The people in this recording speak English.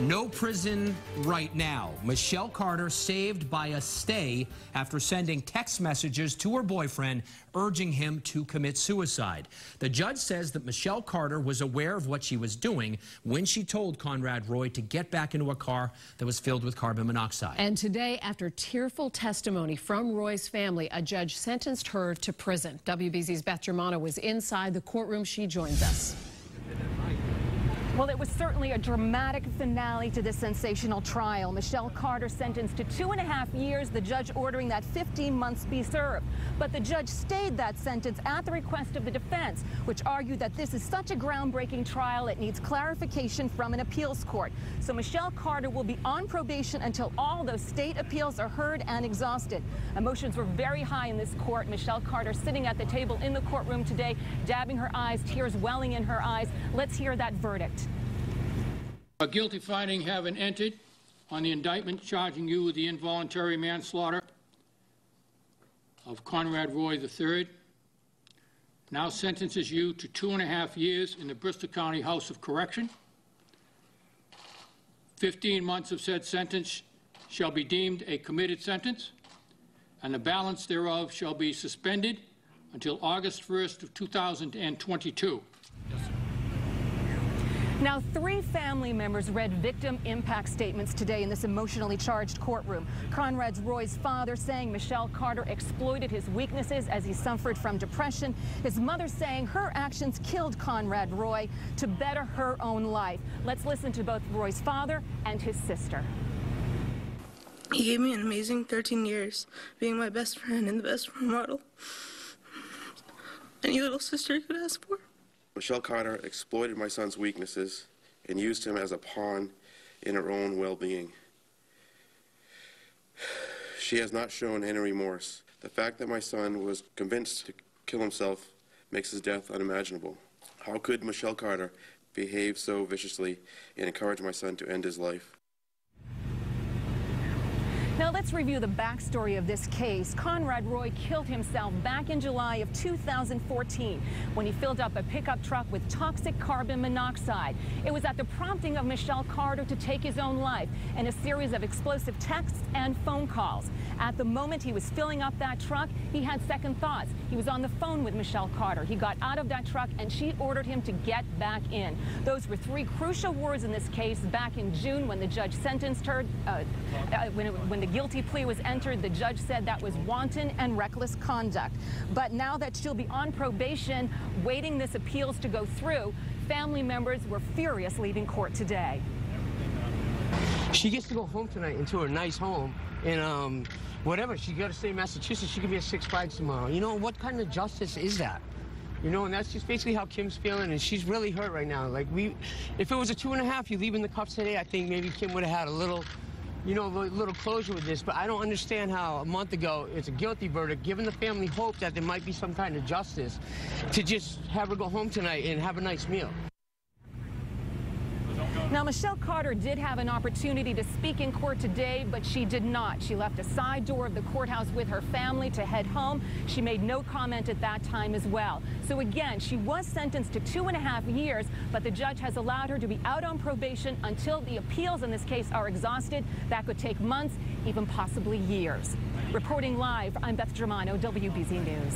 No prison right now. Michelle Carter saved by a stay after sending text messages to her boyfriend urging him to commit suicide. The judge says that Michelle Carter was aware of what she was doing when she told Conrad Roy to get back into a car that was filled with carbon monoxide. And today, after tearful testimony from Roy's family, a judge sentenced her to prison. WBZ's Beth Germano was inside the courtroom. She joins us. Well, it was certainly a dramatic finale to this sensational trial. Michelle Carter sentenced to 2.5 years, the judge ordering that 15 months be served. But the judge stayed that sentence at the request of the defense, which argued that this is such a groundbreaking trial it needs clarification from an appeals court. So Michelle Carter will be on probation until all those state appeals are heard and exhausted. Emotions were very high in this court. Michelle Carter sitting at the table in the courtroom today, dabbing her eyes, tears welling in her eyes. Let's hear that verdict. A guilty finding having entered on the indictment charging you with the involuntary manslaughter of Conrad Roy III now sentences you to 2.5 years in the Bristol County House of Correction. 15 months of said sentence shall be deemed a committed sentence, and the balance thereof shall be suspended until August 1st of 2022. Now, 3 family members read victim impact statements today in this emotionally charged courtroom. Conrad Roy's father saying Michelle Carter exploited his weaknesses as he suffered from depression. His mother saying her actions killed Conrad Roy to better her own life. Let's listen to both Roy's father and his sister. He gave me an amazing 13 years, being my best friend and the best role model any little sister could ask for. Michelle Carter exploited my son's weaknesses and used him as a pawn in her own well-being. She has not shown any remorse. The fact that my son was convinced to kill himself makes his death unimaginable. How could Michelle Carter behave so viciously and encourage my son to end his life? Now let's review the backstory of this case. Conrad Roy killed himself back in July of 2014 when he filled up a pickup truck with toxic carbon monoxide. It was at the prompting of Michelle Carter to take his own life in a series of explosive texts and phone calls. At the moment he was filling up that truck, he had second thoughts. He was on the phone with Michelle Carter. He got out of that truck and she ordered him to get back in. Those were 3 crucial words in this case back in June when the judge sentenced her, when the guilty plea was entered. The judge said that was wanton and reckless conduct. But now that she'll be on probation, waiting this appeals to go through, family members were furious leaving court today. She gets to go home tonight into her nice home, and whatever, she got to stay in Massachusetts. She could be at 6 Flags tomorrow. You know, what kind of justice is that? You know, and that's just basically how Kim's feeling, and she's really hurt right now. Like, if it was a 2.5, you leave in the cuffs today, I think maybe Kim would have had a little, you know, a little closure with this. But I don't understand how a month ago it's a guilty verdict, giving the family hope that there might be some kind of justice, to just have her go home tonight and have a nice meal. Now, Michelle Carter did have an opportunity to speak in court today, but she did not. She left a side door of the courthouse with her family to head home. She made no comment at that time as well. So again, she was sentenced to 2.5 years, but the judge has allowed her to be out on probation until the appeals in this case are exhausted. That could take months, even possibly years. Reporting live, I'm Beth Germano, WBZ News.